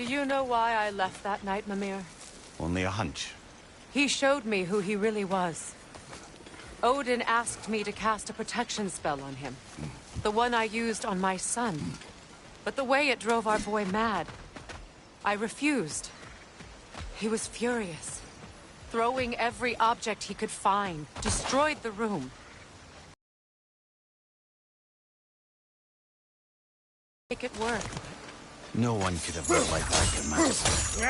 you know why I left that night, Mimir? Only a hunch. He showed me who he really was. Odin asked me to cast a protection spell on him. The one I used on my son. But the way it drove our boy mad, I refused. He was furious. Throwing every object he could find, destroyed the room. Make it work. No one could have lived like that, your majesty.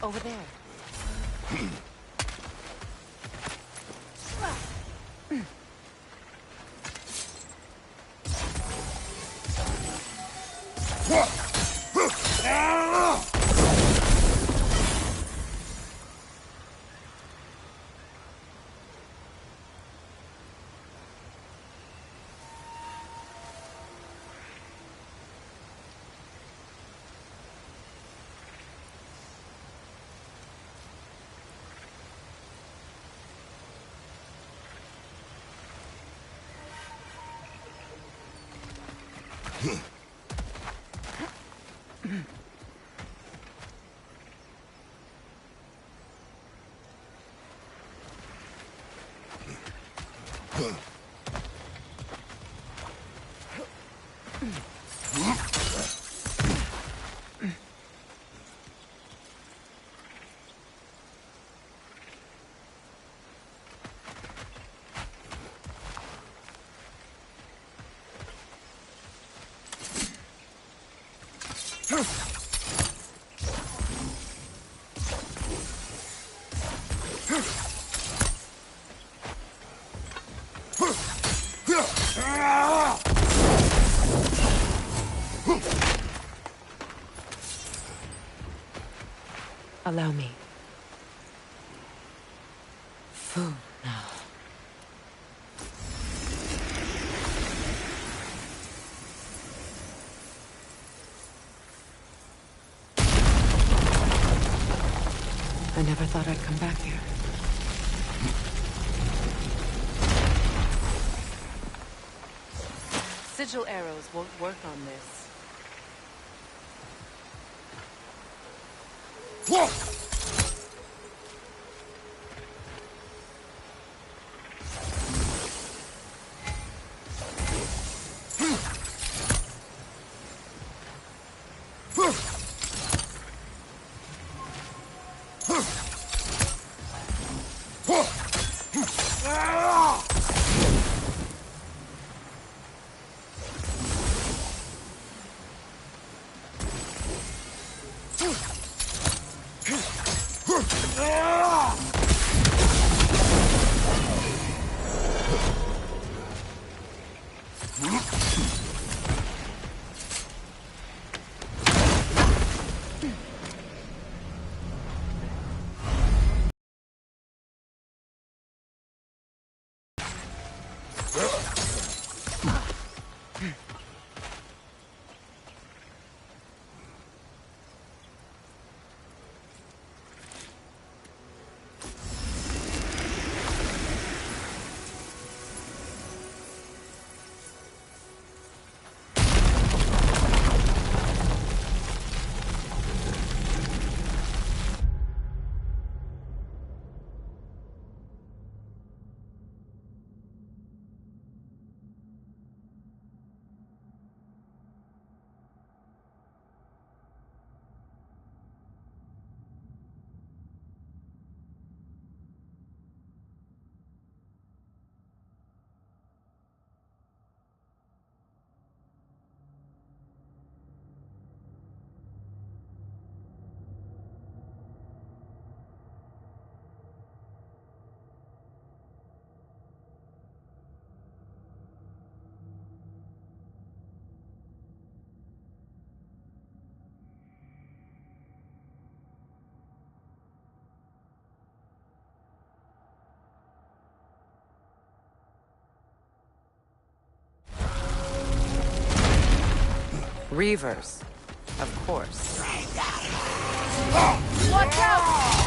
Over there. Allow me. Food now. I never thought I'd come back here. sigil arrows won't work on this. Reavers, of course. Watch out!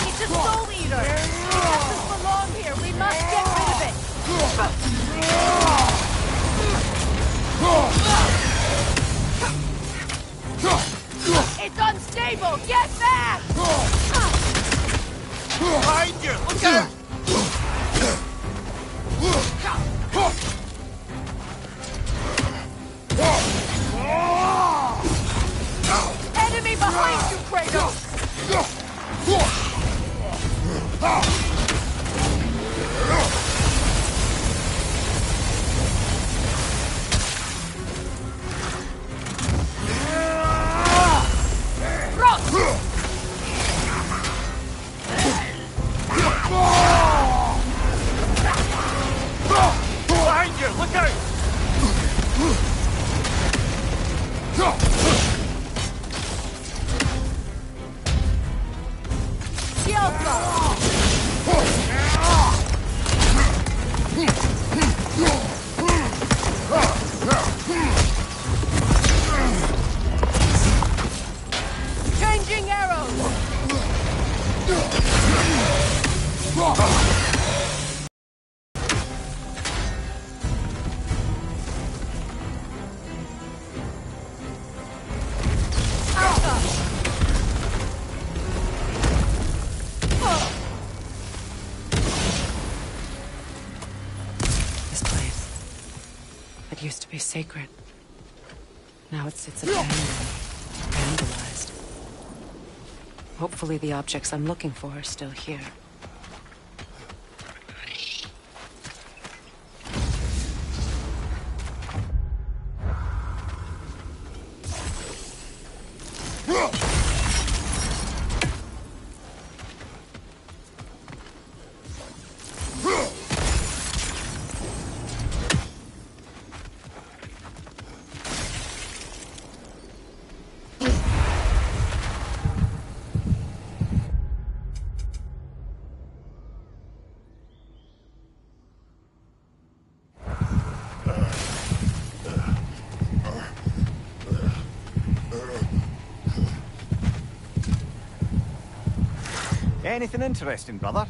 It's a soul eater! It doesn't belong here! We must get rid of it! It's unstable! Get back! Behind you! Look out! Enemy behind you, Kratos! Behind you! Look out! Changing arrows! This place. It used to be sacred. Now it sits abandoned, vandalized. Hopefully the objects I'm looking for are still here. Anything interesting, brother?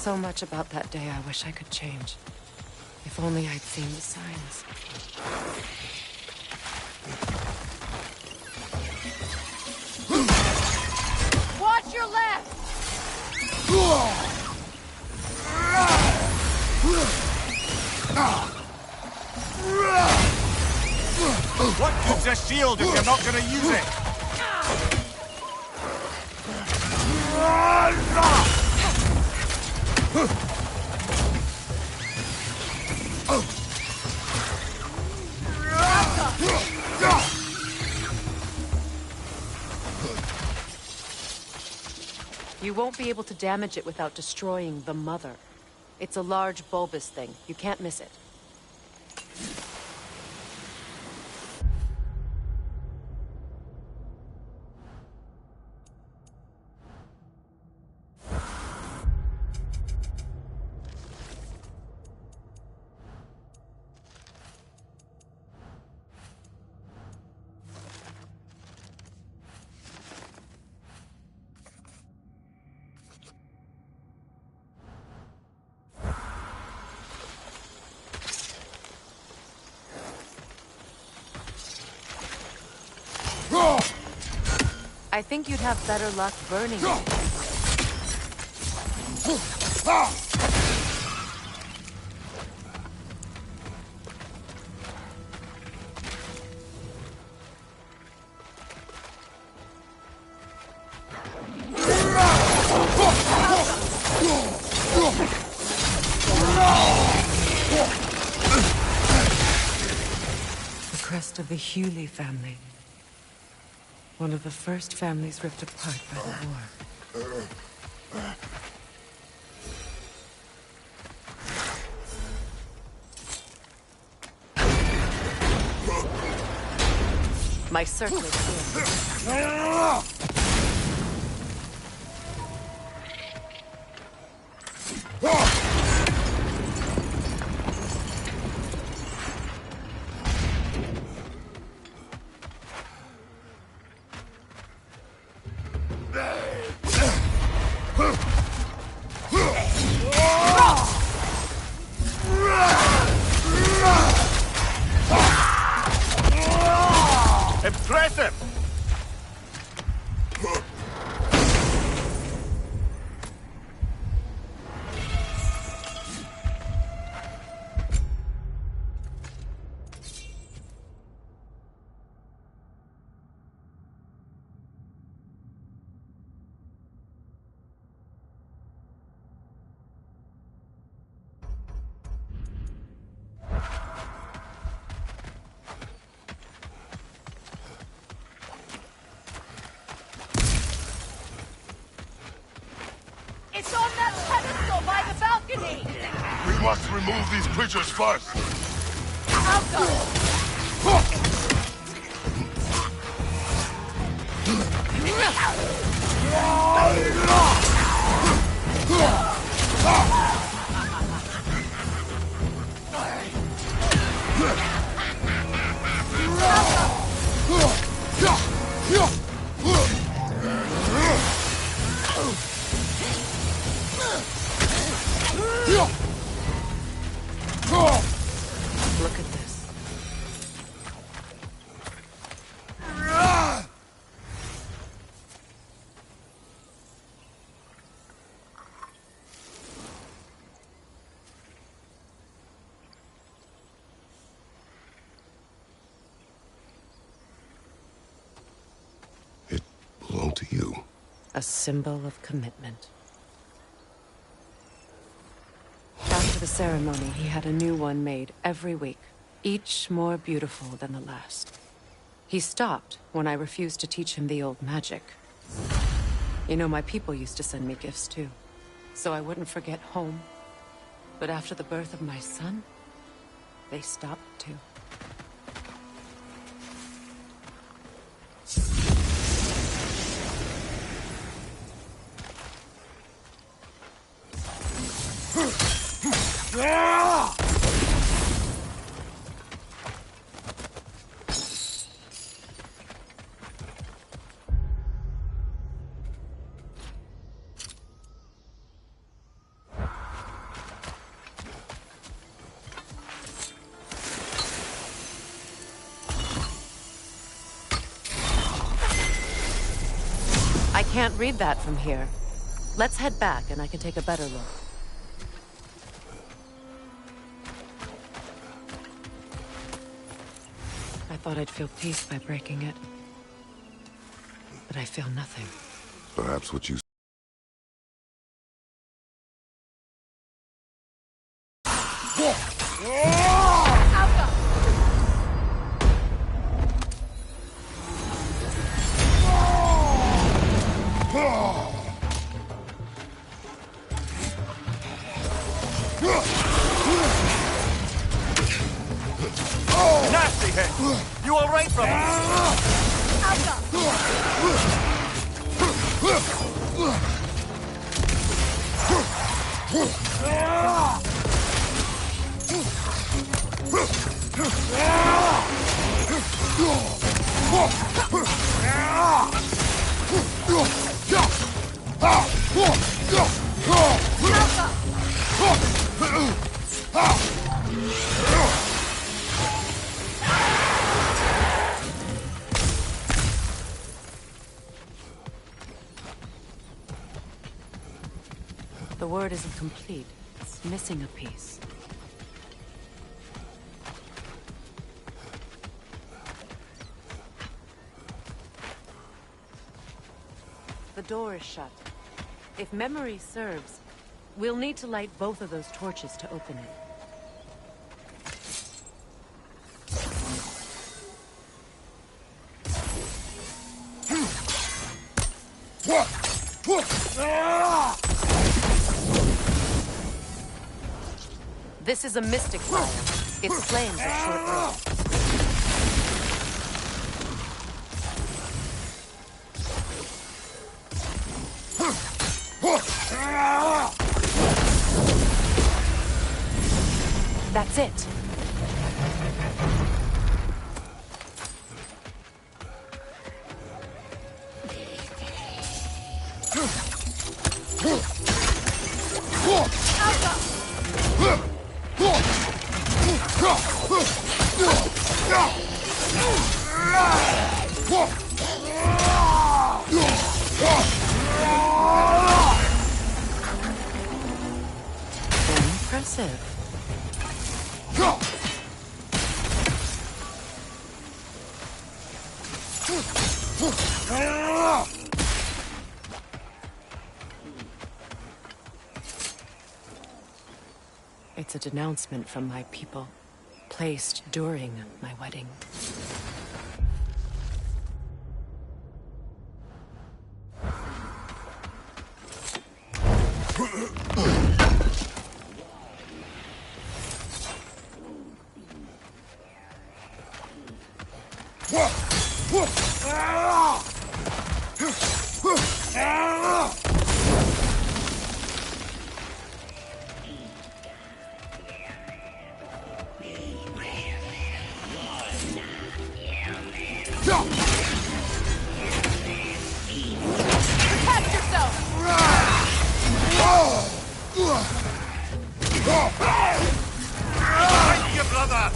So much about that day I wish I could change. If only I'd seen the signs. Watch your left! What gives a shield if you're not gonna use it? You won't be able to damage it without destroying the mother. It's a large bulbous thing. You can't miss it. I think you'd have better luck burning it. The crest of the Hewley family. One of the first families ripped apart by the war. My circlet here. Impressive! It's on that pedestal by the balcony! We must remove these creatures first. I'll go! Look at this. It belonged to you. A symbol of commitment. After the ceremony, he had a new one made every week, each more beautiful than the last. He stopped when I refused to teach him the old magic. You know, my people used to send me gifts too, so I wouldn't forget home. But after the birth of my son, they stopped too. Can't read that from here. Let's head back and I can take a better look. I thought I'd feel peace by breaking it. But I feel nothing. Perhaps what you... Nasty hit! You all right, brother? The word isn't complete. It's missing a piece. The door is shut. If memory serves, we'll need to light both of those torches to open it. This is a mystic fire. Its flames are short-lived. That's it. Impressive. It's a denouncement from my people, placed during my wedding. Fight your brother!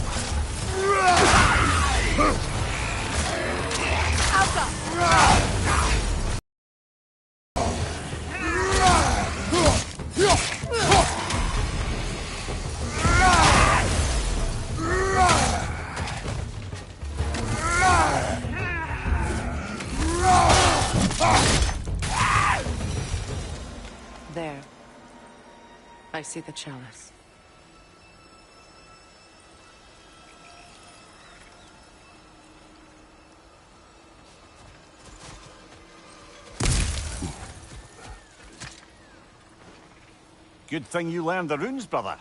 There. I see the chalice. Good thing you learned the runes, brother.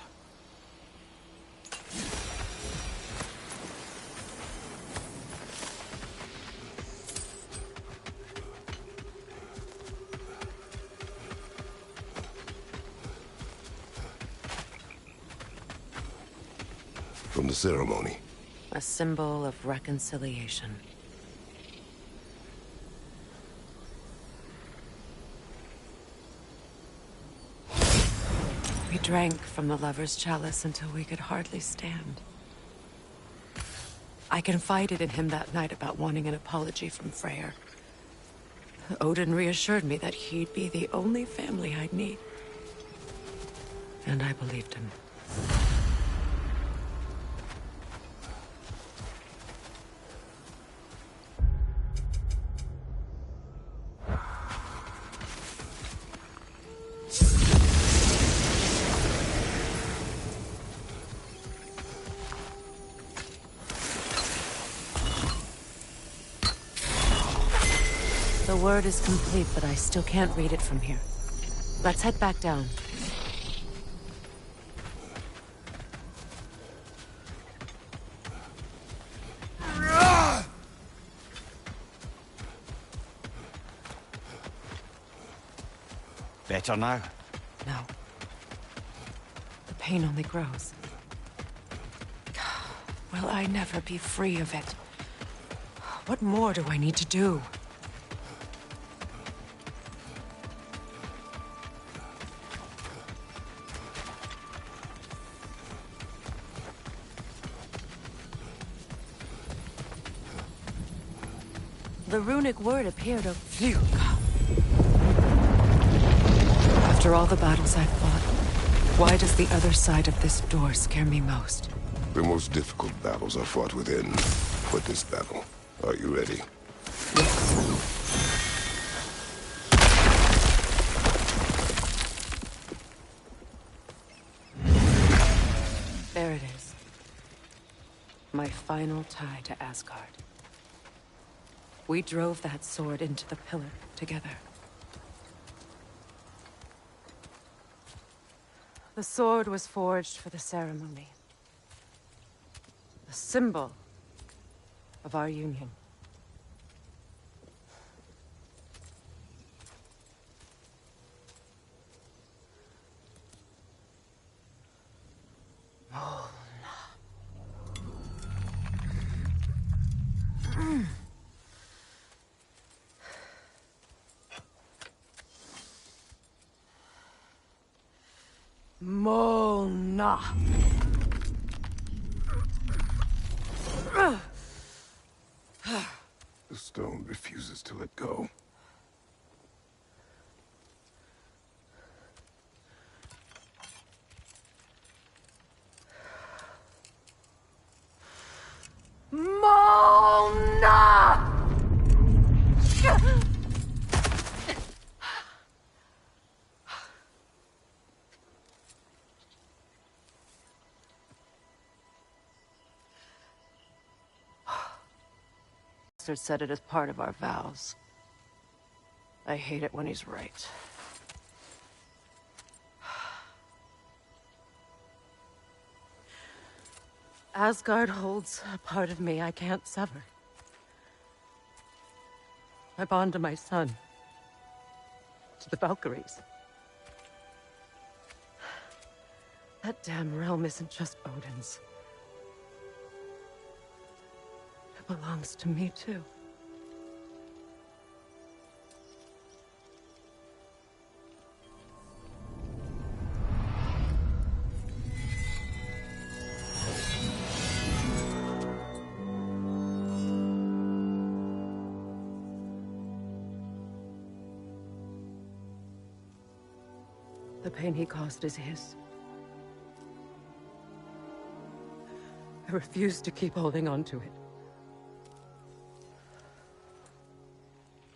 From the ceremony. A symbol of reconciliation. We drank from the lover's chalice until we could hardly stand. I confided in him that night about wanting an apology from Freyr. Odin reassured me that he'd be the only family I'd need. And I believed him. The word is complete, but I still can't read it from here. Let's head back down. Better now? No. The pain only grows. Will I never be free of it? What more do I need to do? The runic word appeared of phew. After all the battles I've fought, why does the other side of this door scare me most? The most difficult battles are fought within. For this battle, are you ready? There it is. My final tie to Asgard. We drove that sword into the pillar together. The sword was forged for the ceremony. The symbol of our union. Mona. The stone refuses to let go. Mona! Said it as part of our vows. I hate it when he's right. Asgard holds a part of me I can't sever. I bond to my son. To the Valkyries. That damn realm isn't just Odin's. It belongs to me, too. The pain he caused is his. I refuse to keep holding on to it.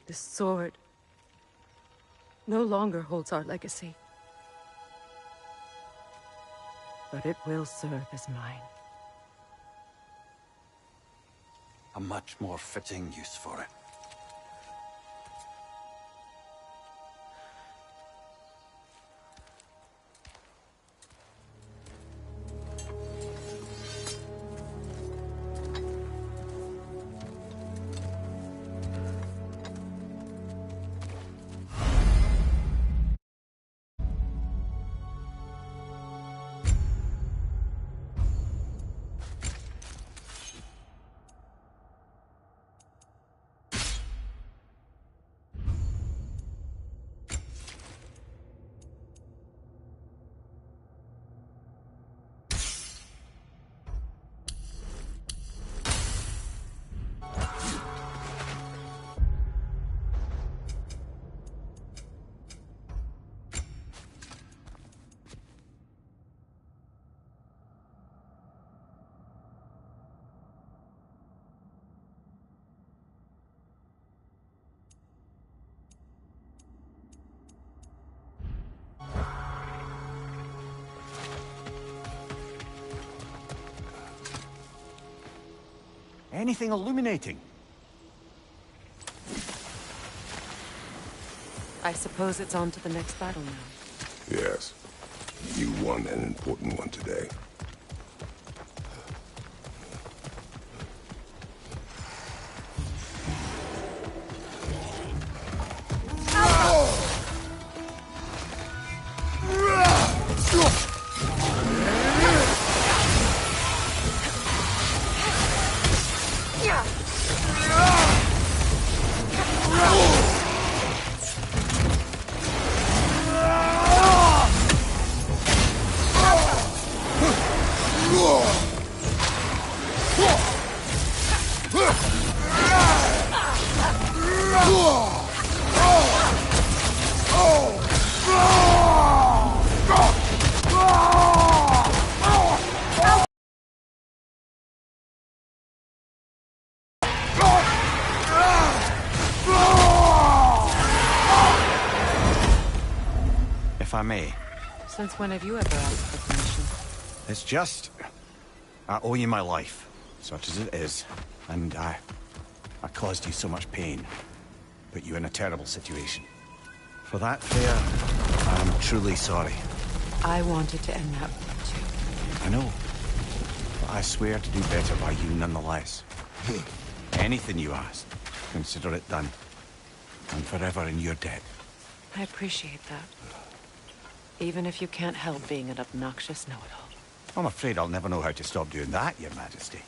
This sword no longer holds our legacy. But it will serve as mine. A much more fitting use for it. Anything illuminating? I suppose it's on to the next battle now. Yes. You won an important one today. If I may. Since when have you ever asked for permission? It's just... I owe you my life, such as it is. And I caused you so much pain. Put you in a terrible situation. For that, Freya, I'm truly sorry. I wanted to end that war too. I know. But I swear to do better by you nonetheless. Anything you ask, consider it done. I'm forever in your debt. I appreciate that. Even if you can't help being an obnoxious know-it-all. I'm afraid I'll never know how to stop doing that, Your Majesty.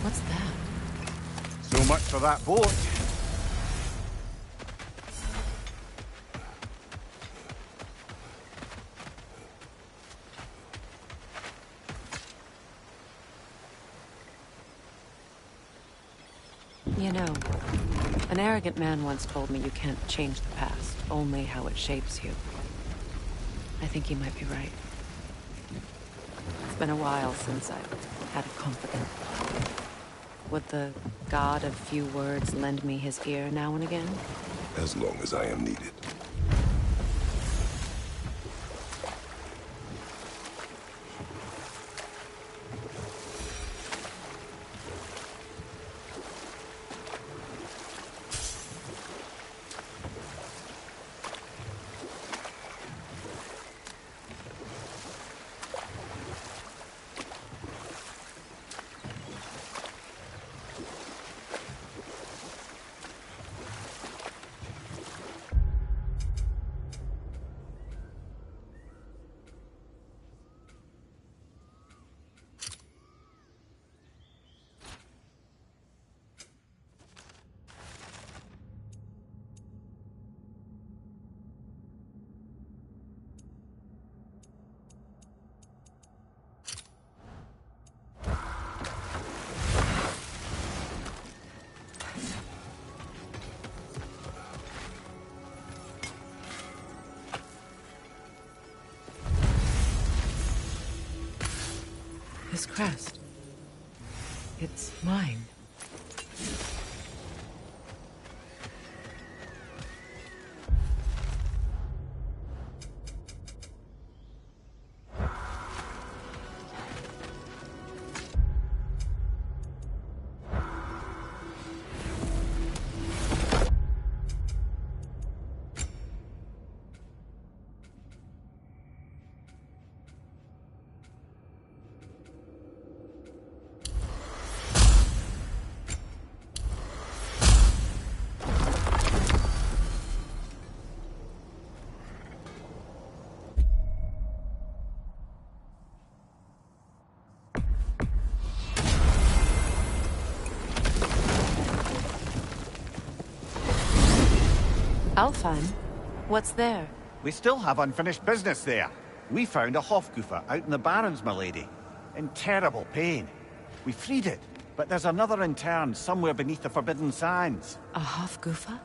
What's that? So much for that boat. You know, an arrogant man once told me you can't change the past, only how it shapes you. I think he might be right. It's been a while since I've had a confidant. Would the god of few words lend me his ear now and again? As long as I am needed. This crest. It's mine. Alfheim? What's there? We still have unfinished business there. We found a Hofgufer out in the Barrens, my lady. In terrible pain. We freed it, but there's another interned somewhere beneath the Forbidden Sands. A Hofgufer?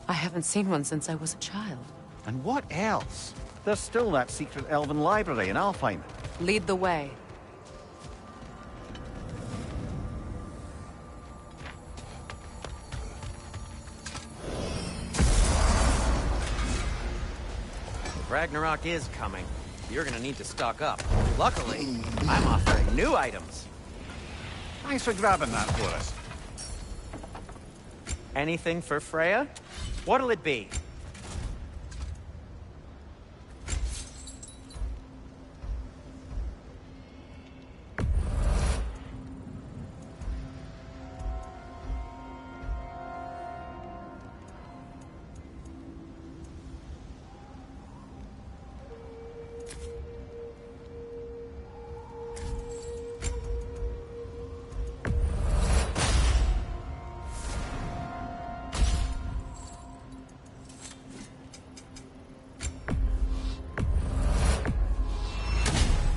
I haven't seen one since I was a child. And what else? There's still that secret elven library in Alfheim. Lead the way. Ragnarok is coming. You're gonna need to stock up. Luckily, I'm offering new items. Thanks for grabbing that for us. Anything for Freya? What'll it be?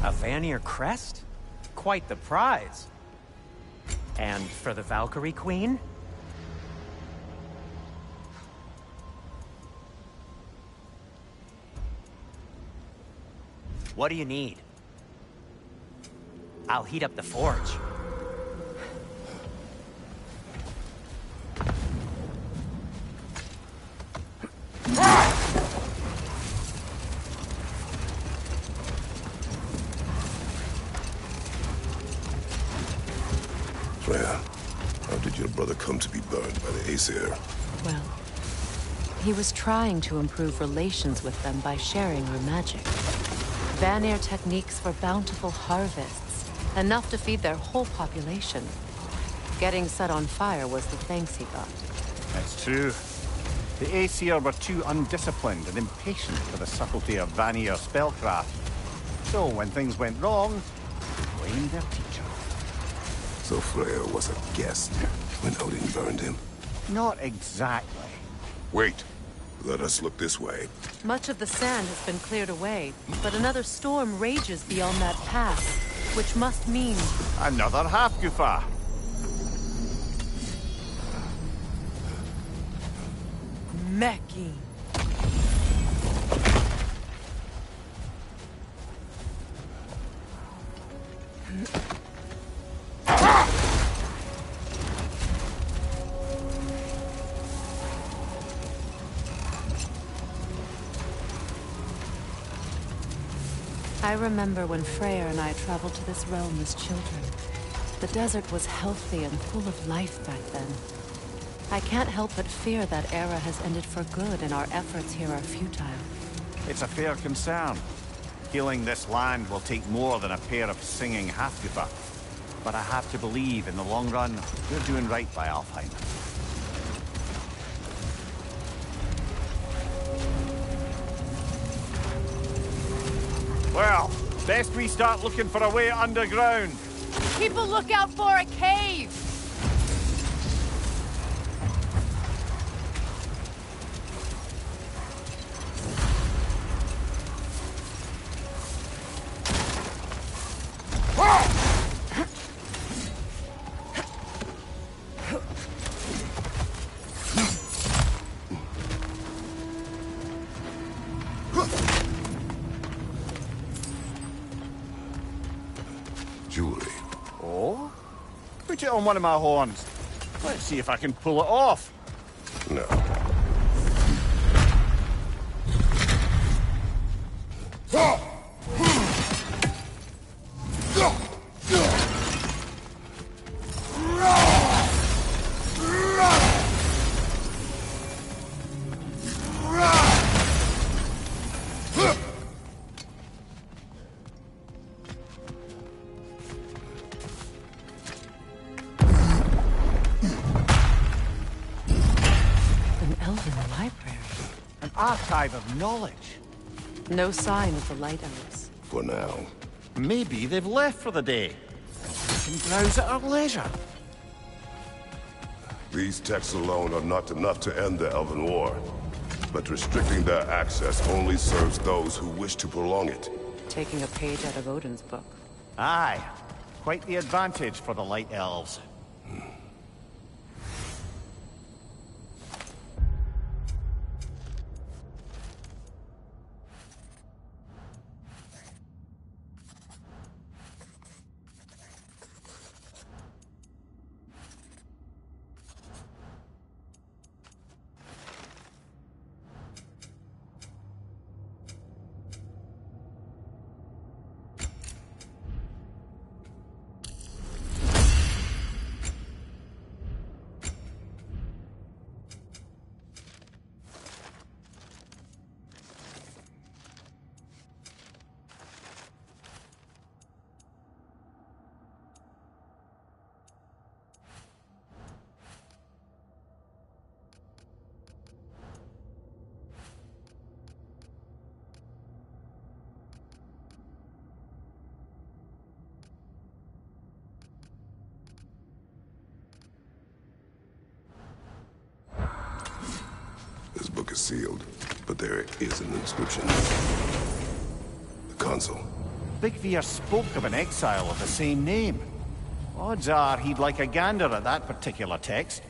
A Vanir crest? Quite the prize. And for the Valkyrie Queen? What do you need? I'll heat up the forge. Freya, how did your brother come to be burned by the Aesir? Well, he was trying to improve relations with them by sharing our magic. Vanir techniques for bountiful harvests, enough to feed their whole population. Getting set on fire was the thanks he got. That's true. The Aesir were too undisciplined and impatient for the subtlety of Vanir spellcraft. So when things went wrong, they blamed their teacher. So Freya was a guest when Odin burned him? Not exactly. Wait. Let us look this way. Much of the sand has been cleared away, but another storm rages beyond that pass, which must mean... Another Hafgufa. Meki. I remember when Freyr and I traveled to this realm as children. The desert was healthy and full of life back then. I can't help but fear that era has ended for good and our efforts here are futile. It's a fair concern. Healing this land will take more than a pair of singing Hafgufa. But I have to believe, in the long run, we're doing right by Alfheim. Well, best we start looking for a way underground. Keep a lookout for a cave! jewelry. Oh? Put it on one of my horns. Let's see if I can pull it off. No. An elven library. An archive of knowledge. No sign of the Light Elves. For now. Maybe they've left for the day. We can browse at our leisure. These texts alone are not enough to end the Elven War. But restricting their access only serves those who wish to prolong it. Taking a page out of Odin's book. Aye. Quite the advantage for the Light Elves. This book is sealed, but there is an inscription. The console. Big Veer spoke of an exile of the same name. Odds are he'd like a gander at that particular text.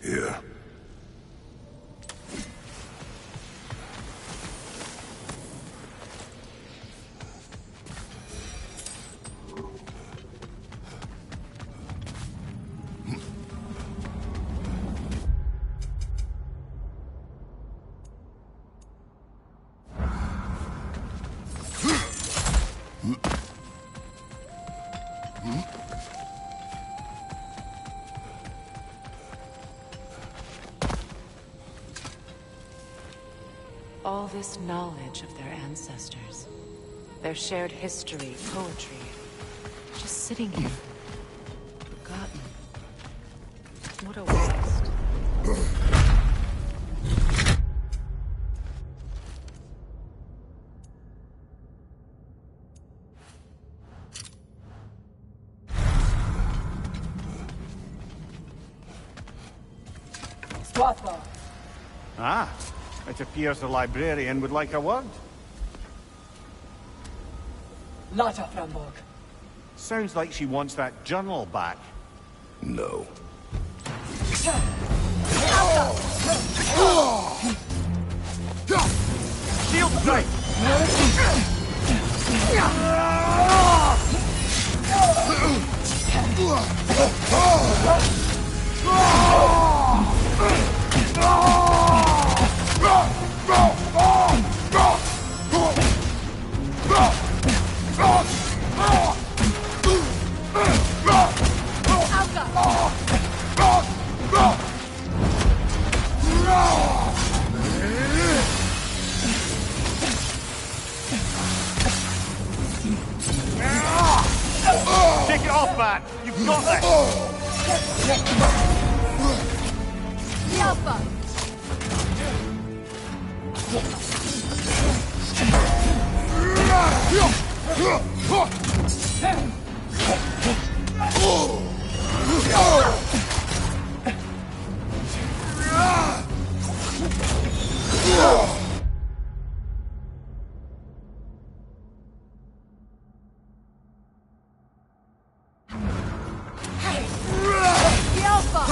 Here. All this knowledge of their ancestors, their shared history, poetry, just sitting here, forgotten. What a waste. Ah, it appears the librarian would like a word. Lata Framborg. Sounds like she wants that journal back. No. Shield strike! The Alpha! The Alpha!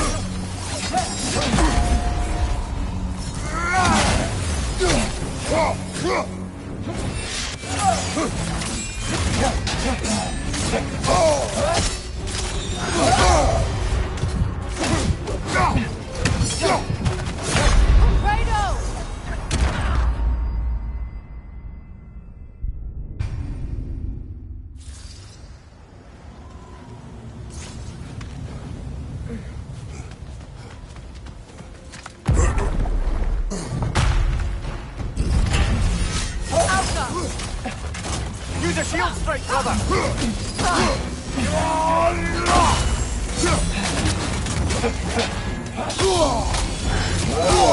Use a shield strike, brother!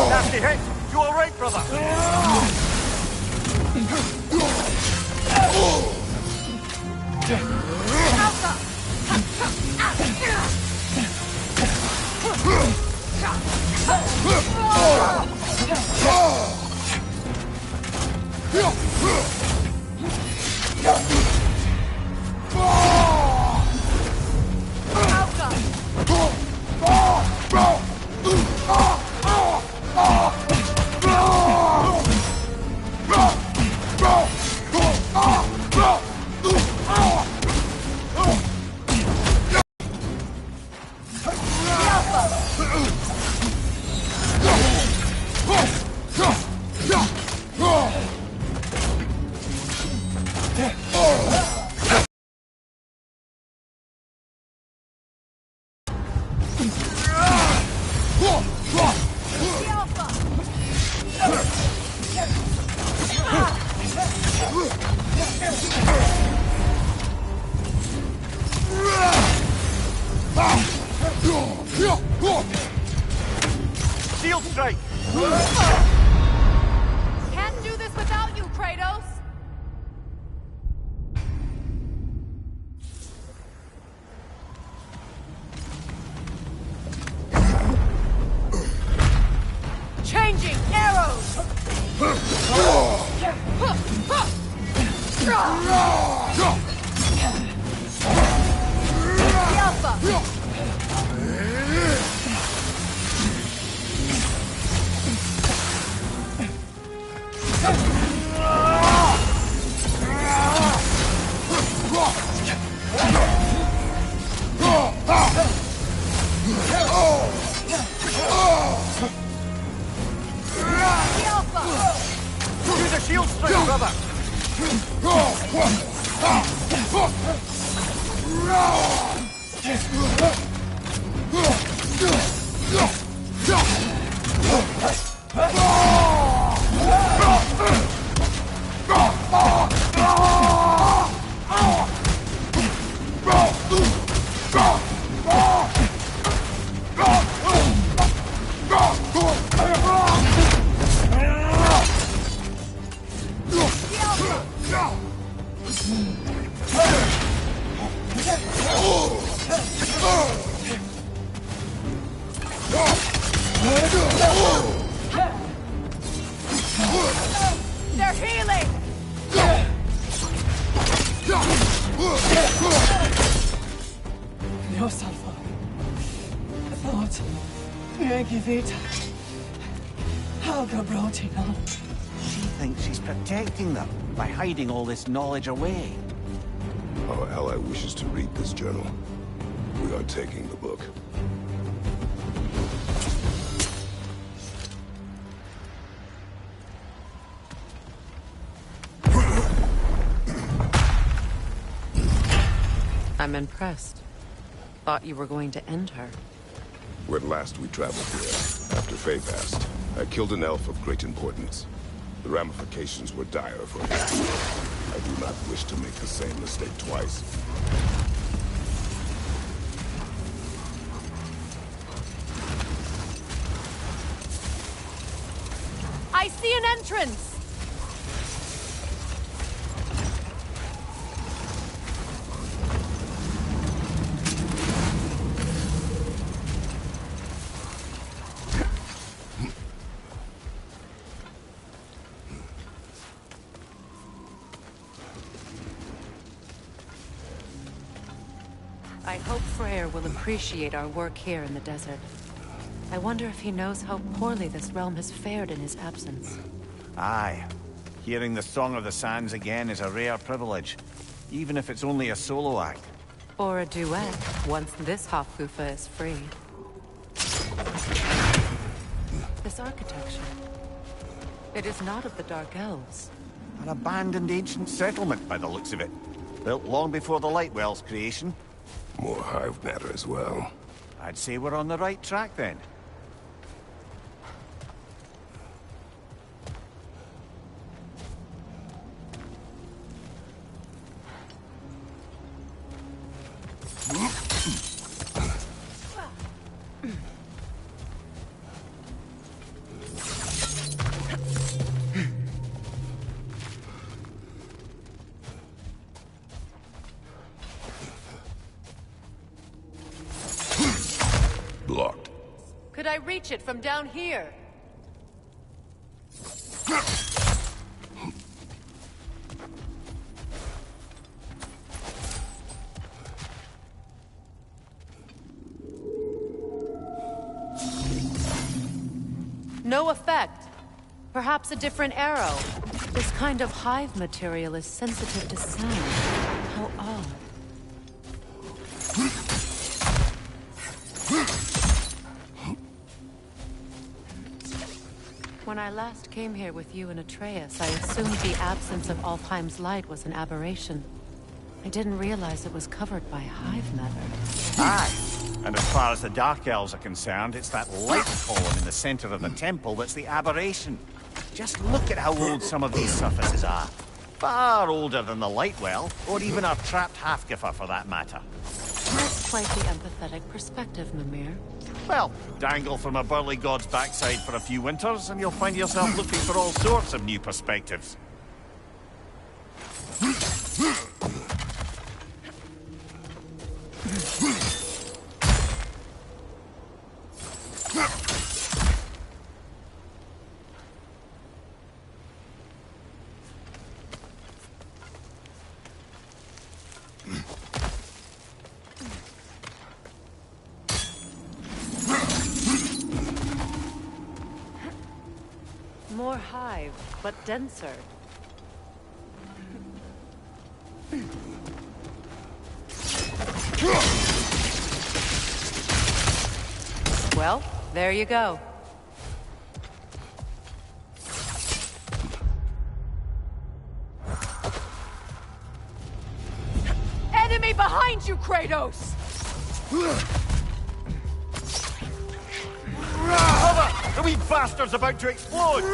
Nasty hit! You alright, brother? Shield strike! Can't do this without you, Kratos! Changing arrows! The Alpha! The Alpha! Use a shield strike, brother! They're healing! Dios Alpha. Thought Megivita. Helga brought it on. She thinks she's protecting them by hiding all this knowledge away. Our ally wishes to read this journal. We are taking the book. I'm impressed. Thought you were going to end her. When last we traveled here, after Faye passed, I killed an elf of great importance. The ramifications were dire for me. I do not wish to make the same mistake twice. an entrance! I hope Freyr will appreciate our work here in the desert. I wonder if he knows how poorly this realm has fared in his absence. Aye. Hearing the Song of the Sands again is a rare privilege, even if it's only a solo act. Or a duet, once this Hofgufa is free. This architecture. It is not of the Dark Elves. An abandoned ancient settlement, by the looks of it. Built long before the Lightwell's creation. More hive matter as well. I'd say we're on the right track, then. Blocked. Could I reach it from down here? No effect. Perhaps a different arrow. This kind of hive material is sensitive to sound. How odd. When I last came here with you and Atreus, I assumed the absence of Alfheim's light was an aberration. I didn't realize it was covered by hive matter. Aye. And as far as the Dark Elves are concerned, it's that light column in the center of the temple that's the aberration. Just look at how old some of these surfaces are. Far older than the Lightwell, or even our trapped Hafgifer for that matter. That's quite the empathetic perspective, Mimir. Well, dangle from a burly god's backside for a few winters, and you'll find yourself looking for all sorts of new perspectives. More hive, but denser. Well, there you go. Enemy behind you, Kratos! Cover! The wee bastard's about to explode!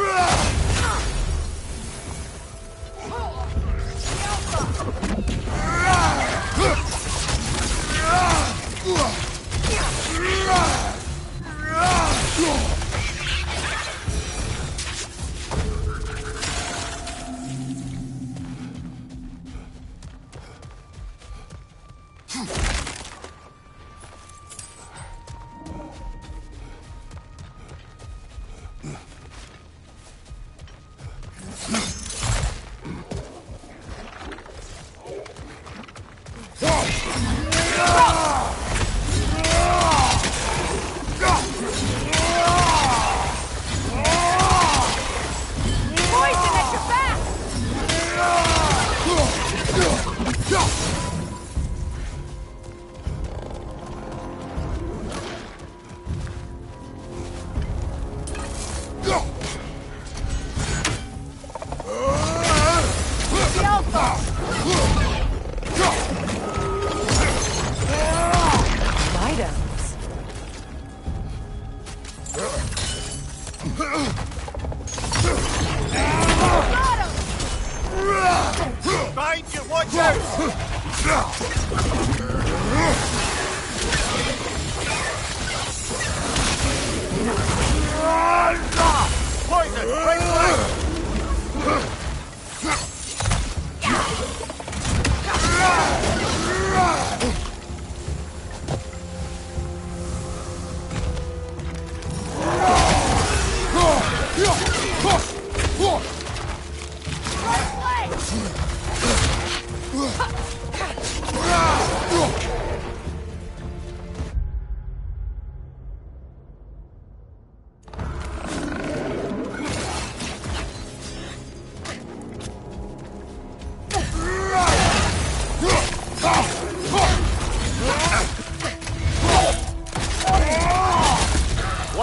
Behind you, watch out! Poison, right flank!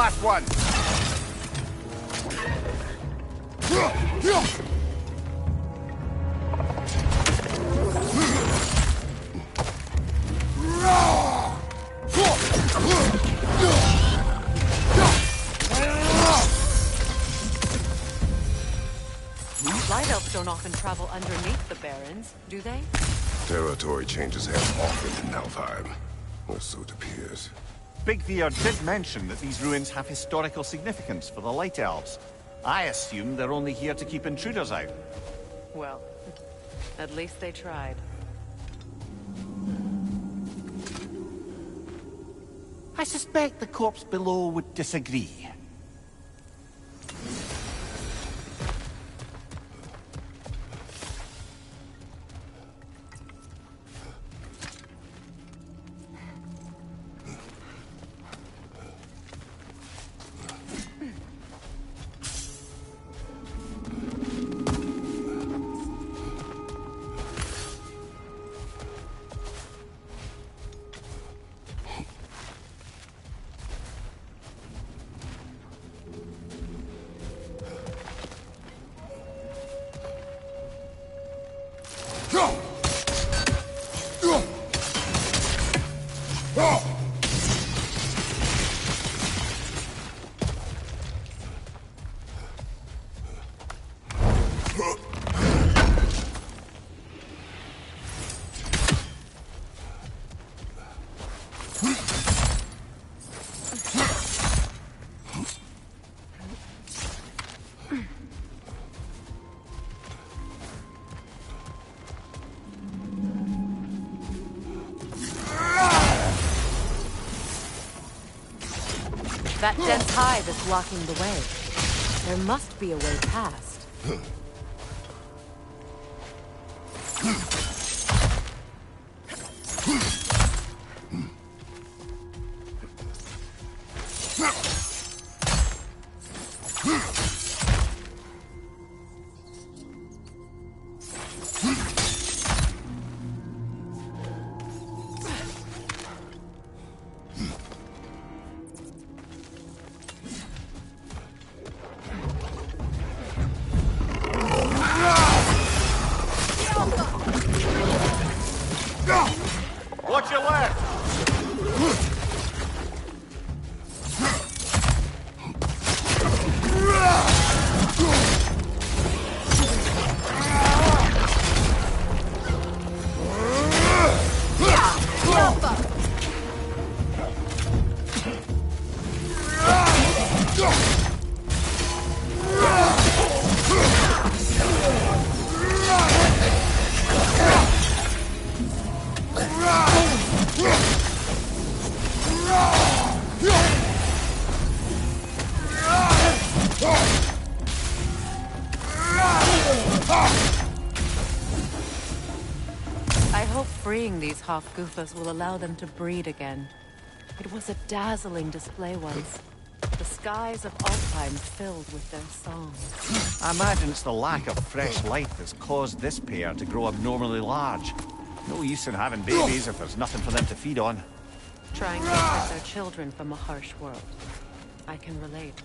last one! Light elves don't often travel underneath the barrens, do they? Territory changes hands often in Alfheim. Or so it appears. Big Veer did mention that these ruins have historical significance for the Light Elves. I assume they're only here to keep intruders out. Well, at least they tried. I suspect the corpse below would disagree. That dense hive is blocking the way. There must be a way past. Watch your left! I hope freeing these Hofgufas will allow them to breed again. It was a dazzling display once. The skies of Alfheim filled with their song. I imagine it's the lack of fresh light that's caused this pair to grow abnormally large. No use in having babies if there's nothing for them to feed on. Trying to protect their children from a harsh world. I can relate.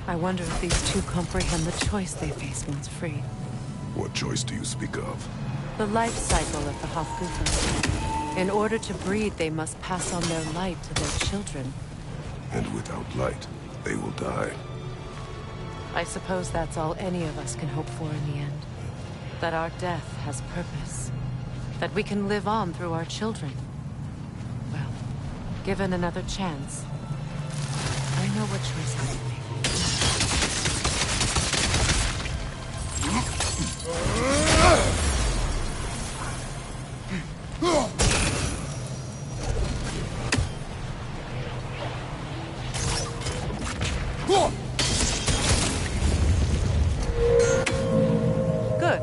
I wonder if these two comprehend the choice they face once freed. What choice do you speak of? The life cycle of the Hofgufa. In order to breed, they must pass on their light to their children. And without light, they will die. I suppose that's all any of us can hope for in the end. That our death has purpose. That we can live on through our children. Well, given another chance, I know what choice I would make. Good.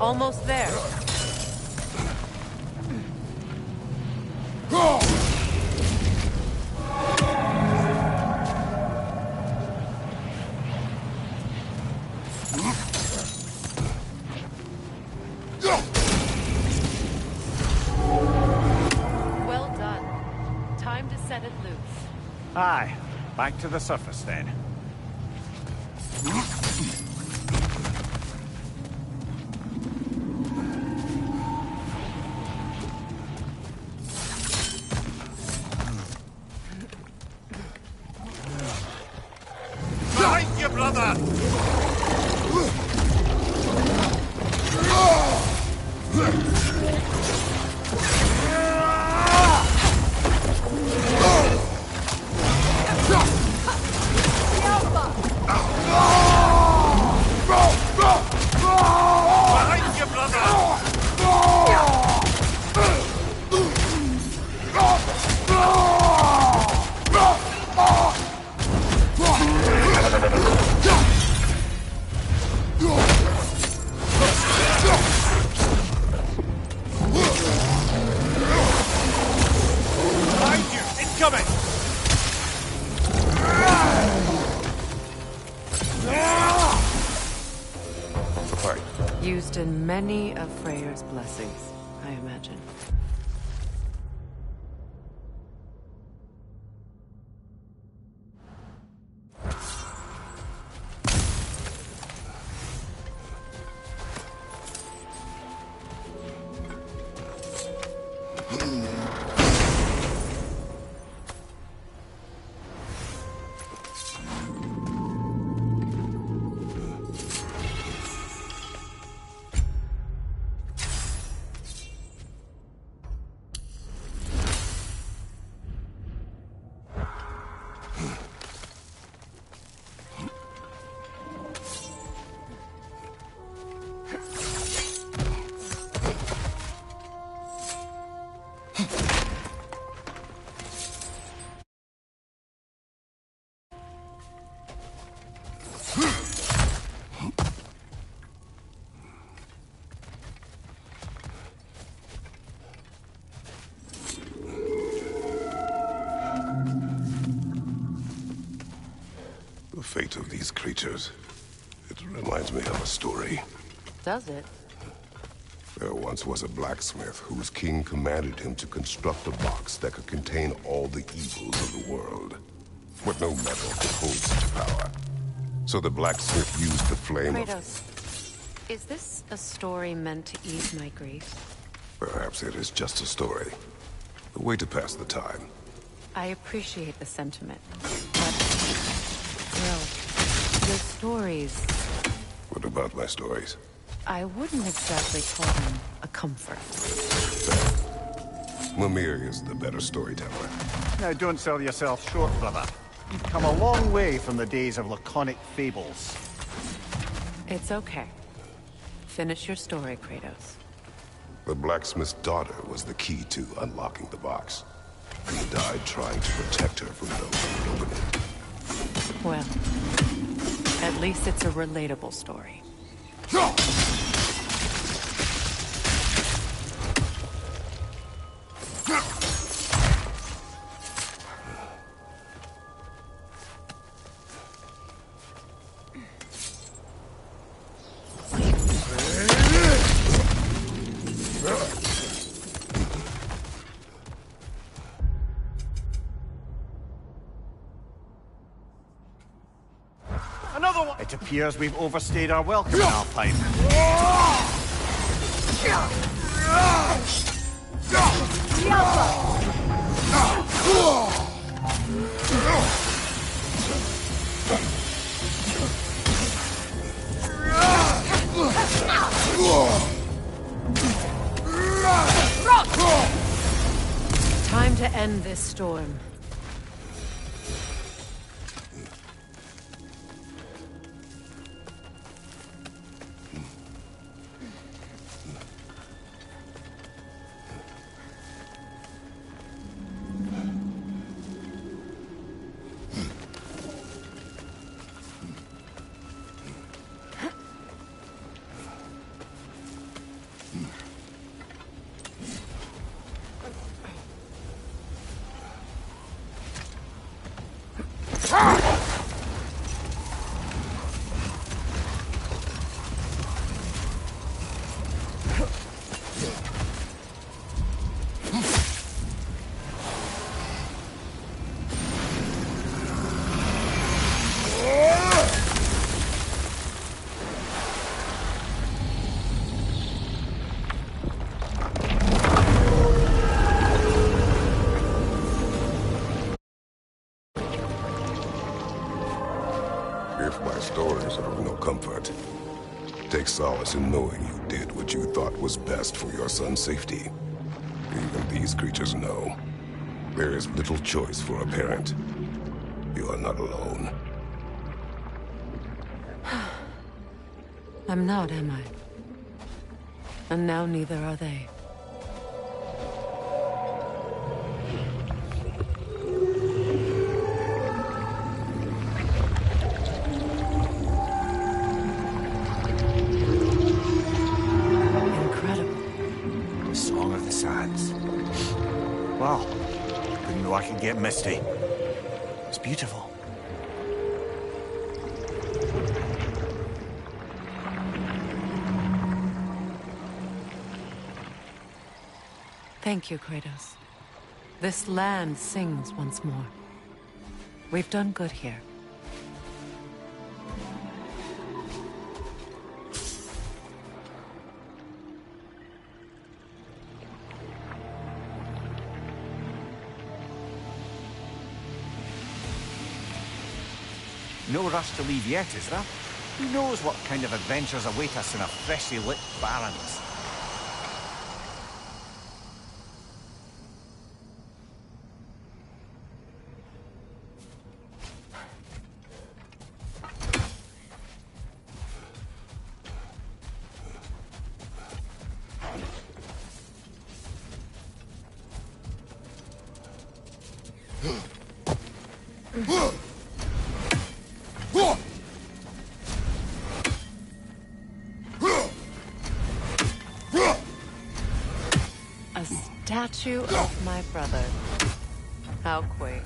Almost there. Well done. Time to set it loose. Aye. Back to the surface then. Behind you, brother! Behind you, brother! Behind you! Incoming! Used in many of Freyr's blessings, I imagine. The fate of these creatures. It reminds me of a story. Does it? There once was a blacksmith whose king commanded him to construct a box that could contain all the evils of the world. But no metal could hold such power. So the blacksmith used the flame of... Kratos, is this a story meant to ease my grief? Perhaps it is just a story. A way to pass the time. I appreciate the sentiment, but... well, your stories... What about my stories? I wouldn't exactly call him a comfort. Mimir is the better storyteller. Now, don't sell yourself short, brother. You've come a long way from the days of laconic fables. It's okay. Finish your story, Kratos. The blacksmith's daughter was the key to unlocking the box. He died trying to protect her from those who would open it. Well, at least it's a relatable story. Another one! It appears we've overstayed our welcome in Alpine. Time to end this storm. If my stories are of no comfort, take solace in knowing you did what you thought was best for your son's safety. Even these creatures know. There is little choice for a parent. You are not alone. I'm not, am I? And now neither are they. Wow. Didn't know I could get misty. It's beautiful. Thank you, Kratos. This land sings once more. We've done good here. No rush to leave yet, is there? Who knows what kind of adventures await us in our freshly lit barrens? A statue of my brother. How quaint.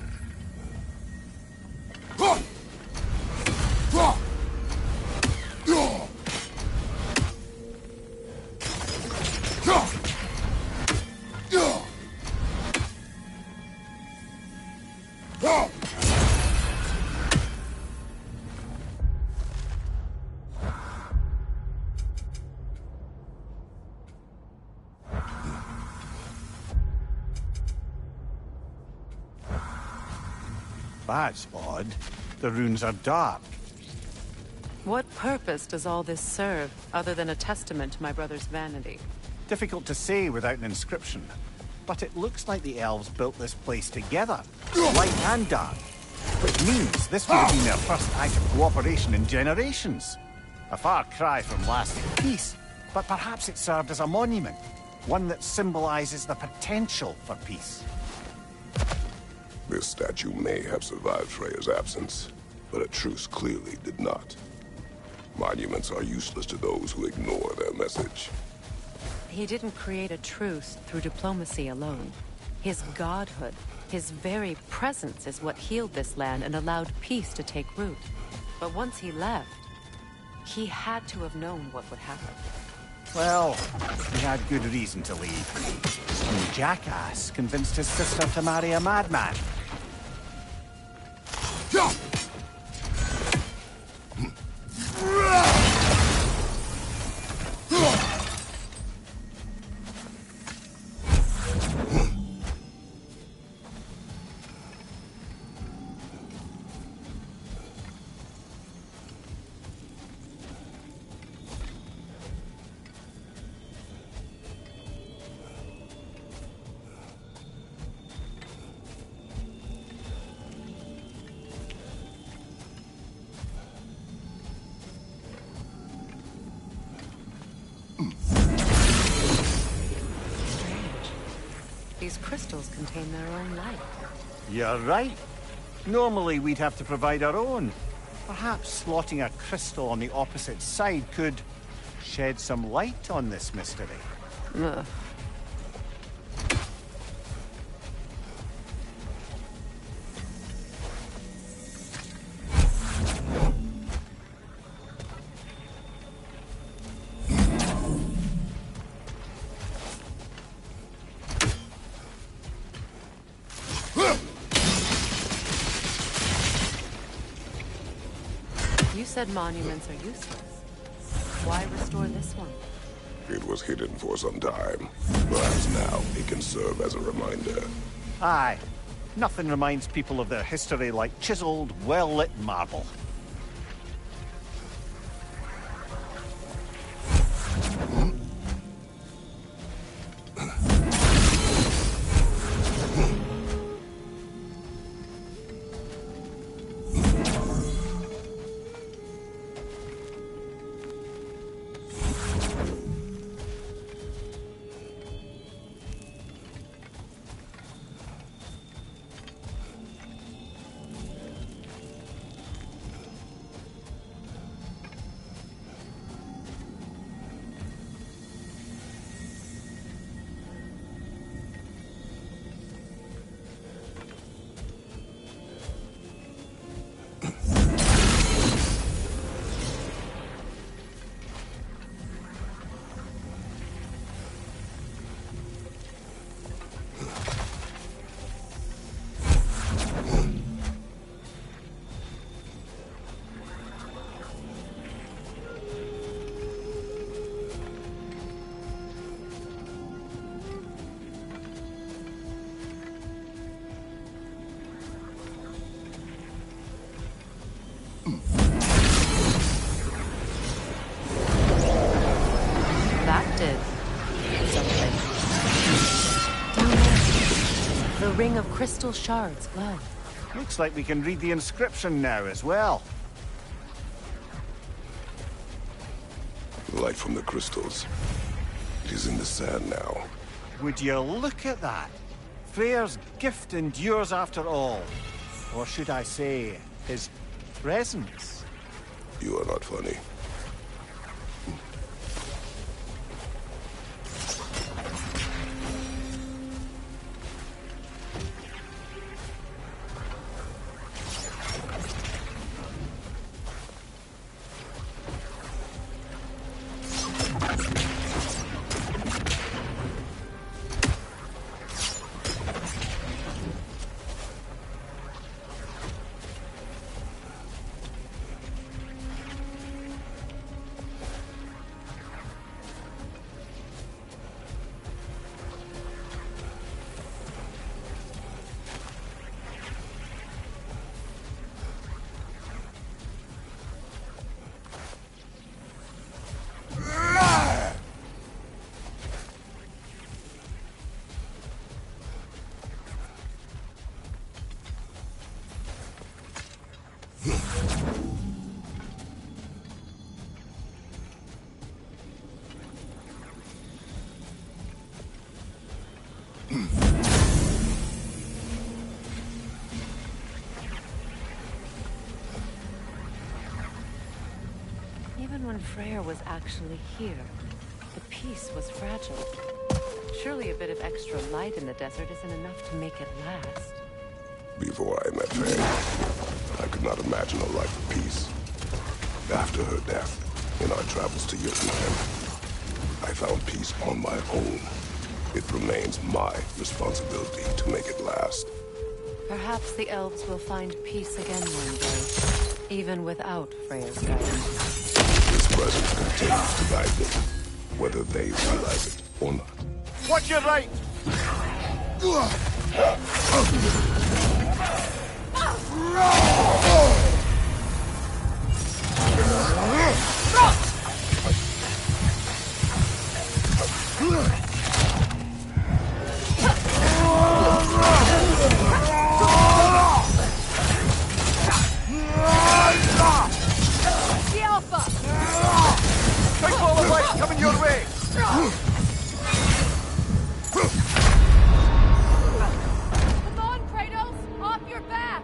That's odd. The runes are dark. What purpose does all this serve, other than a testament to my brother's vanity? Difficult to say without an inscription. But it looks like the elves built this place together, light and dark. Which means this would have been their first act of cooperation in generations. A far cry from lasting peace, but perhaps it served as a monument. One that symbolizes the potential for peace. This statue may have survived Freya's absence, but a truce clearly did not. Monuments are useless to those who ignore their message. He didn't create a truce through diplomacy alone. His godhood, his very presence is what healed this land and allowed peace to take root. But once he left, he had to have known what would happen. Well, he had good reason to leave. Some jackass convinced his sister to marry a madman. These crystals contain their own light. You're right. Normally we'd have to provide our own. Perhaps slotting a crystal on the opposite side could shed some light on this mystery. Ugh. You said monuments are useless. Why restore this one? It was hidden for some time. Perhaps now it can serve as a reminder. Aye. Nothing reminds people of their history like chiseled, well-lit marble. That did something. Down there, the ring of crystal shards glow. Looks like we can read the inscription now as well. Light from the crystals. It is in the sand now. Would you look at that? Freyr's gift endures after all. Or should I say, his presence? You are not funny. Even when Freyr was actually here, the peace was fragile. Surely a bit of extra light in the desert isn't enough to make it last. Before I met Faye, I could not imagine a life of peace. After her death, in our travels to Jotunheim, I found peace on my own. It remains my responsibility to make it last. Perhaps the elves will find peace again one day, even without Freya's guidance. This presence continues to guide me, whether they realize it or not. Watch your right! The Alpha! Big ball of light coming your way! Come on, Kratos! Off your back!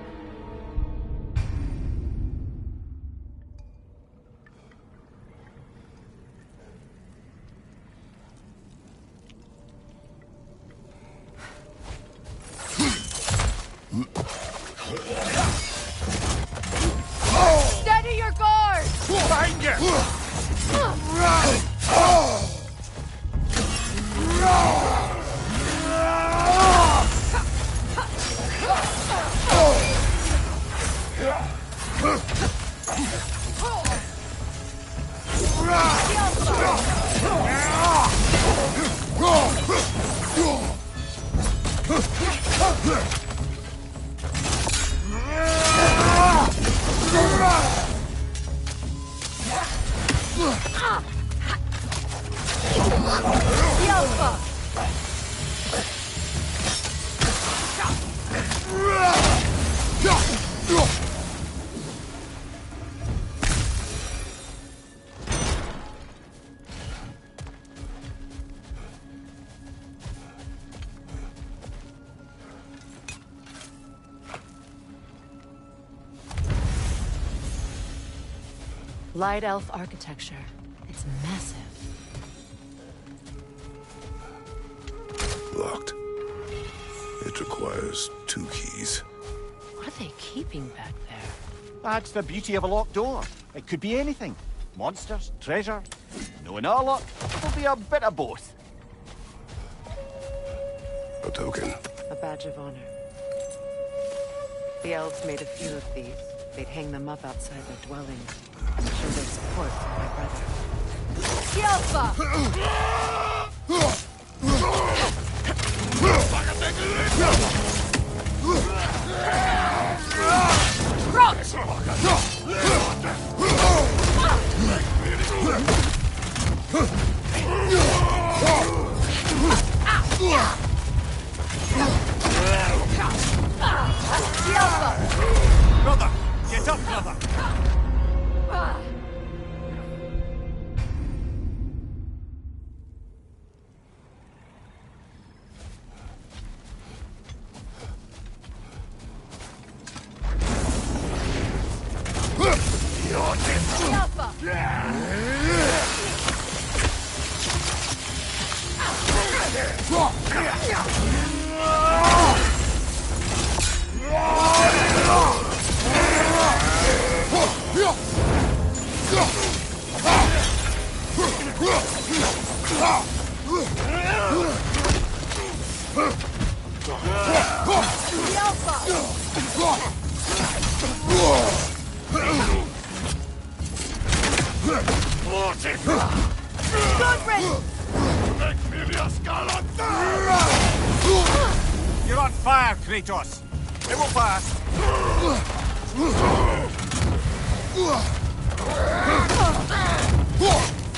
Steady your guard! Behind you! The Alpha! Light elf architecture. It's massive. Locked. It requires 2 keys. What are they keeping back there? That's the beauty of a locked door. It could be anything. Monsters, treasure. Knowing our luck, it'll be a bit of both. A token. A badge of honor. The elves made a few of these. They'd hang them up outside their dwellings. Show their support for my brother. The Alpha! Brother! Get up, brother! The Alpha! The Alpha! You're on fire, Kratos! It will pass!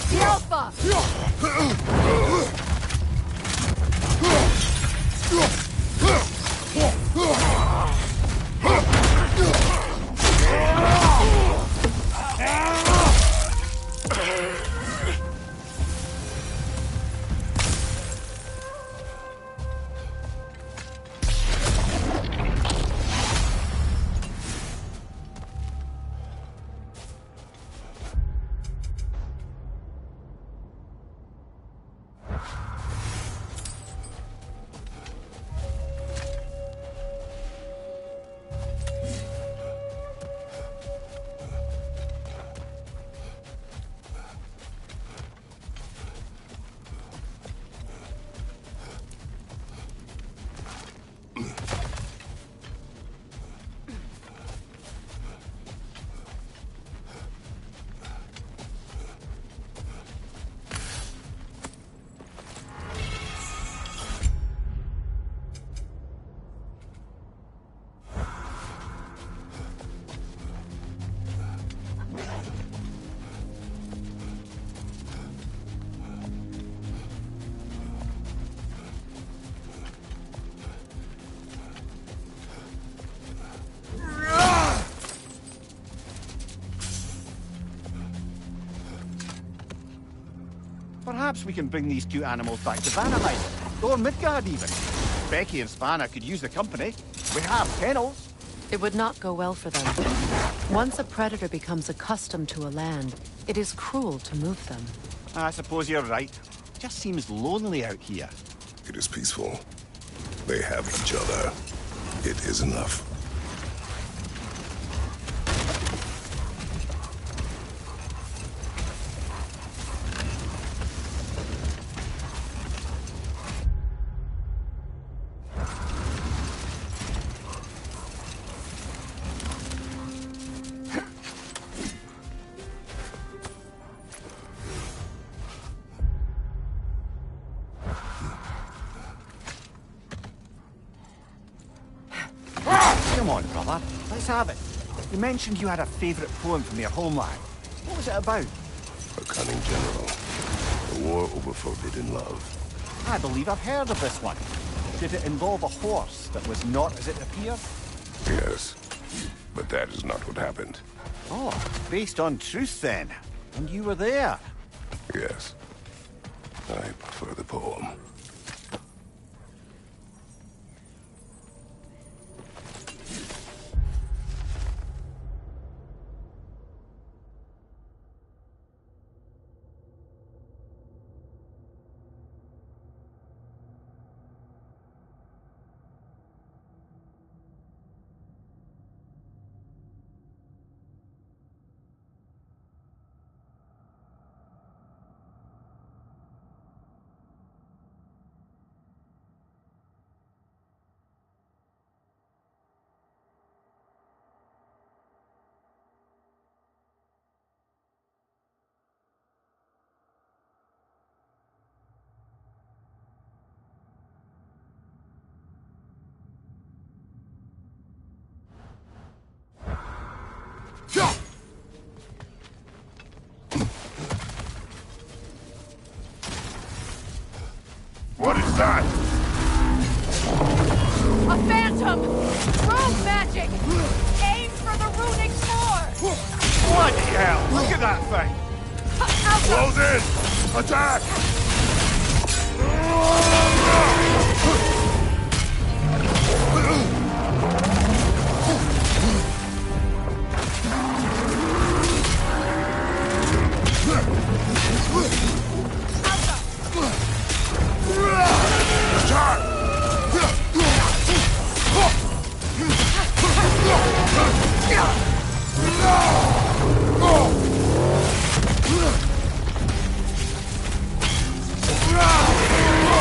The Alpha! Perhaps we can bring these cute animals back to Vanaheim, or Midgard even. Becky and Spanna could use the company. We have kennels. It would not go well for them. Once a predator becomes accustomed to a land, it is cruel to move them. I suppose you're right. It just seems lonely out here. It is peaceful. They have each other. It is enough. Come on, brother. Let's have it. You mentioned you had a favourite poem from your homeland. What was it about? A cunning general. A war over forbidden love. I believe I've heard of this one. Did it involve a horse that was not as it appeared? Yes. But that is not what happened. Oh, based on truth then. And you were there. Yes. I prefer the poem. What is that? A phantom! Rogue magic! Aim for the runic core! Bloody hell! Look at that thing! Close in! Attack!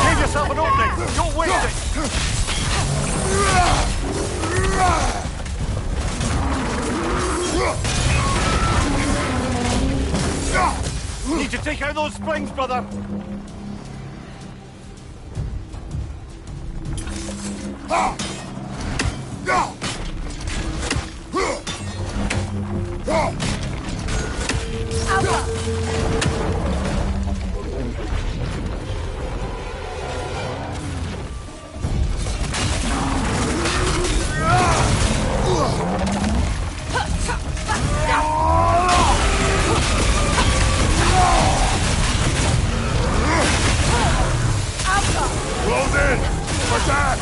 Give yourself an opening! Don't waste it! Need to take out those springs, brother! Close in! Attack!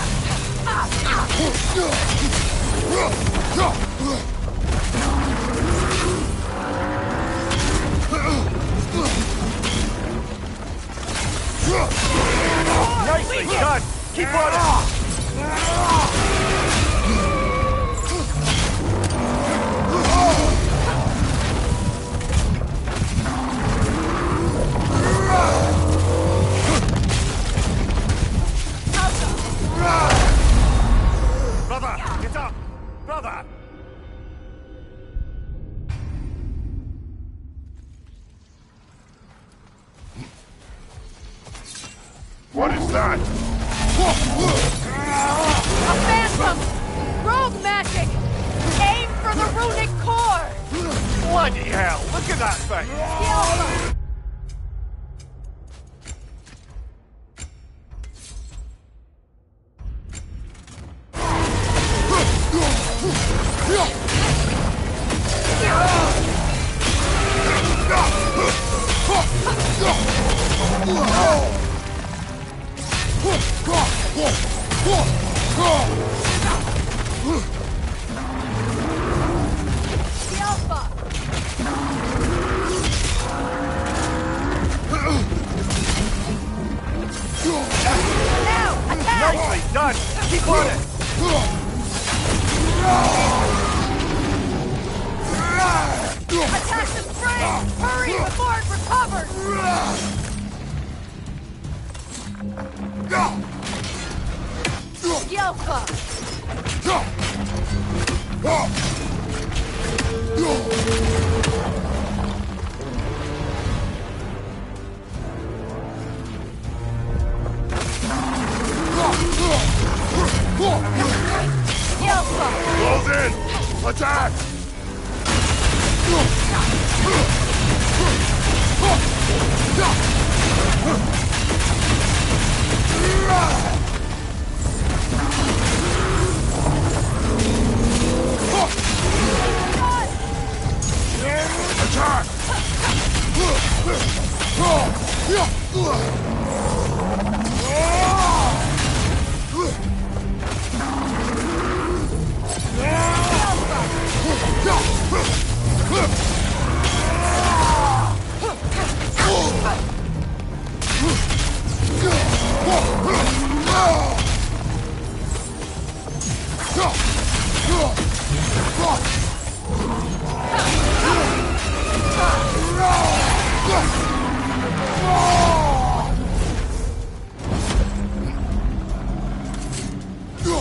Nicely done! Keep on it! Brother, get up! Brother! What is that? A phantom! Rogue magic! Aim for the runic core! Bloody hell! Look at that thing! Kill! The Alpha! Now! Attack! Nicely done! Keep on it! Attack the spring! Hurry before it recovers! The Alpha! The Alpha! Close in! Attack! Attack!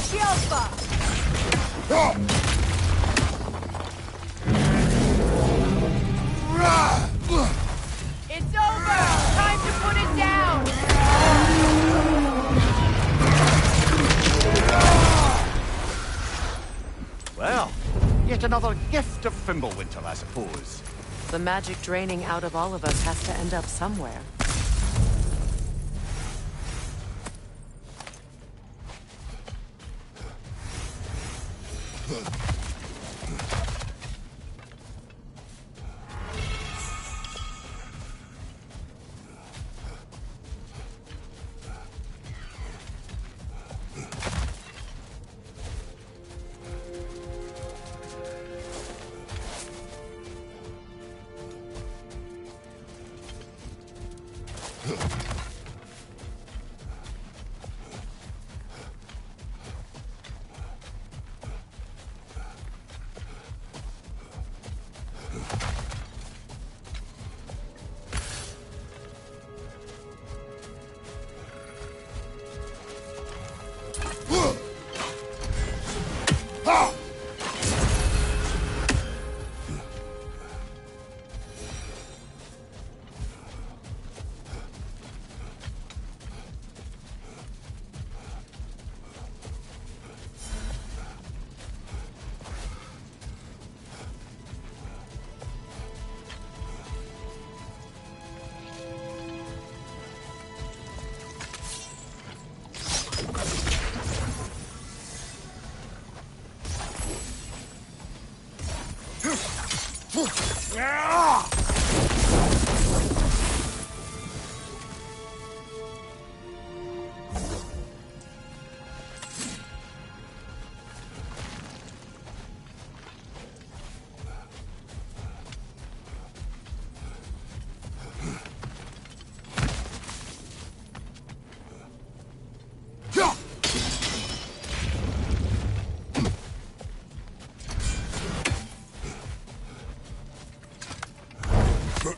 The Alpha! It's over! Time to put it down! Well, yet another gift of Fimbulwinter, I suppose. The magic draining out of all of us has to end up somewhere.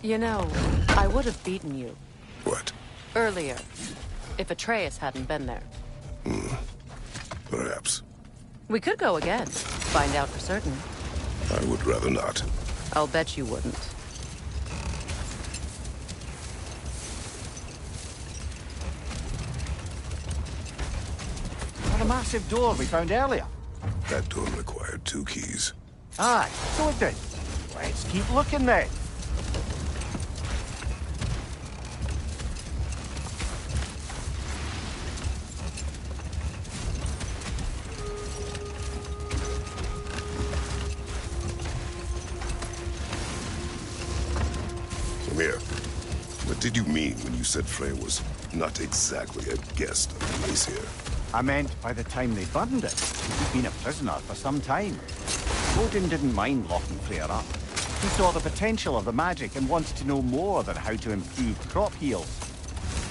You know, I would have beaten you What? earlier if Atreus hadn't been there. Perhaps. We could go again, find out for certain. I would rather not. I'll bet you wouldn't. And a massive door we found earlier. That door required 2 keys. Aye, so it did. Let's keep looking then. Come here. did you mean when you said Frey was not exactly a guest of the Aesir? I meant by the time they burned it, he'd been a prisoner for some time. Odin didn't mind locking Freyr up. He saw the potential of the magic and wanted to know more than how to improve crop yields.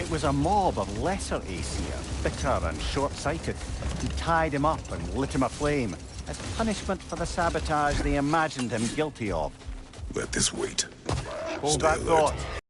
It was a mob of lesser Aesir, bitter and short-sighted, who tied him up and lit him aflame as punishment for the sabotage they imagined him guilty of. Let this wait. Hold Stay that alert. thought.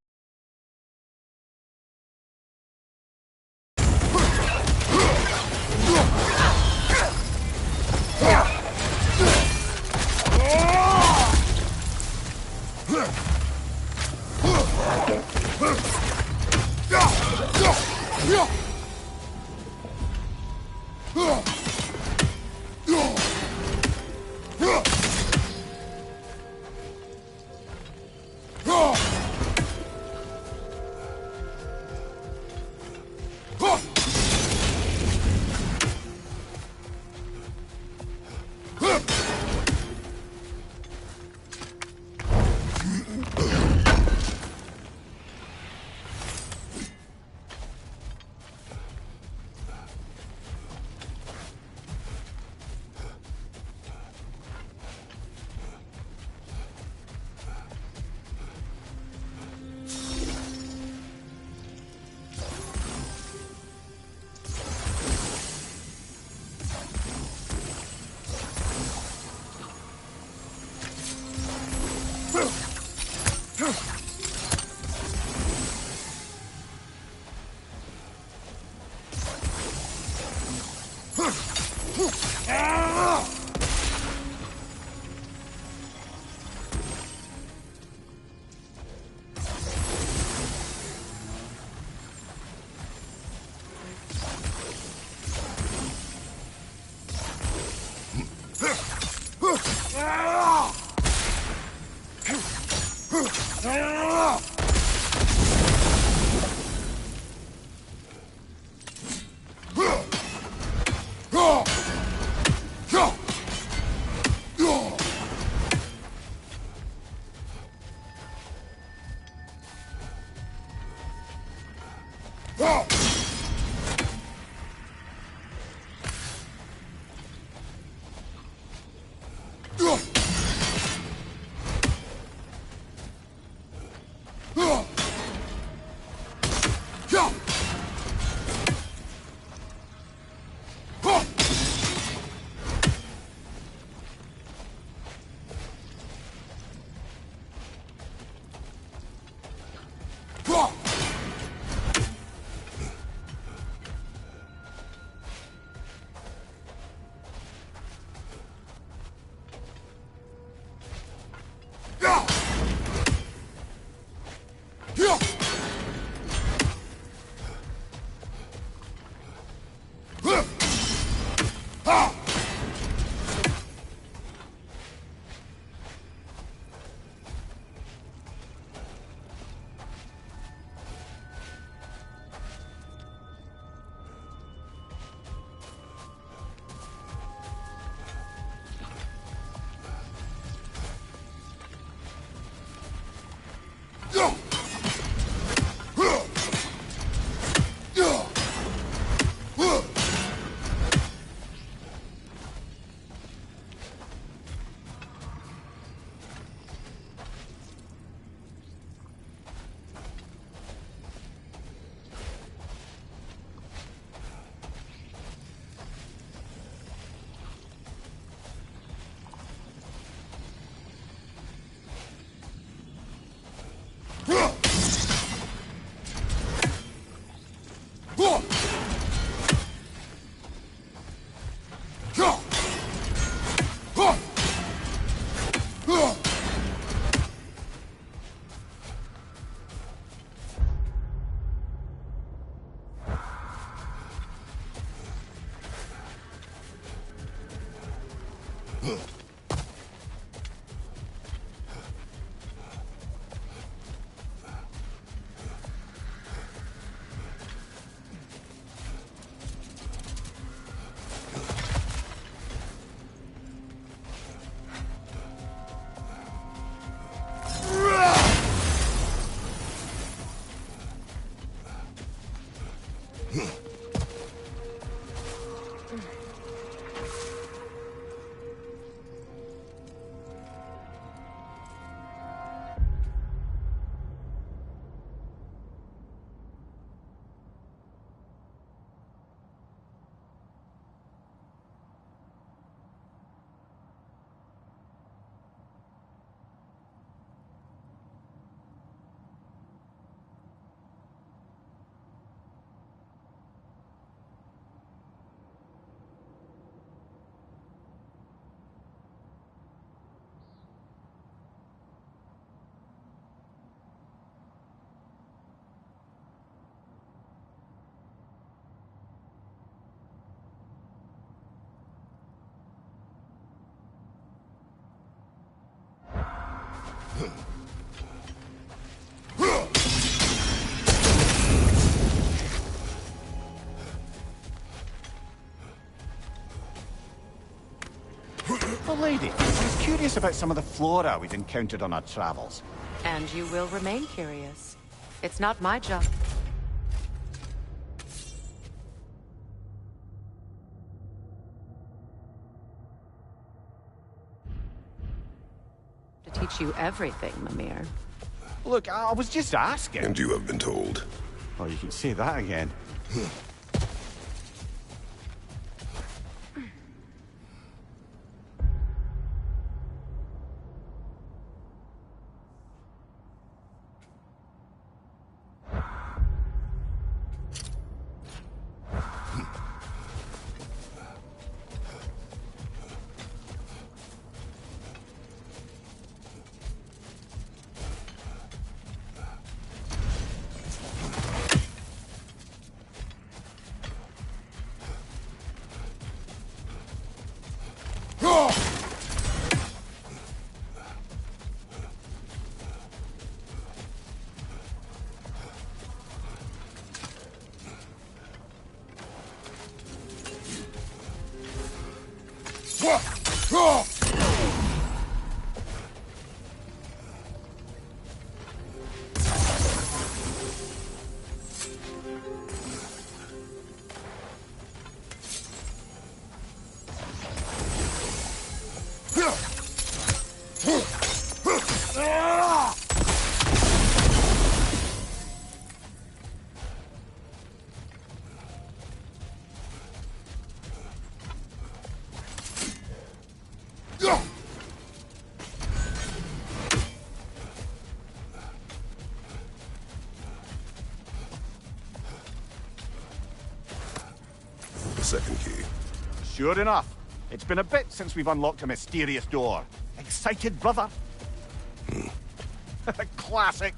Oh, lady, I was curious about some of the flora we'd encountered on our travels. And you will remain curious. It's not my job. To teach you everything, Mimir. Look, I was just asking. And you have been told. Oh, you can say that again. Second key. Sure enough. It's been a bit since we've unlocked a mysterious door. Excited, brother? Classic.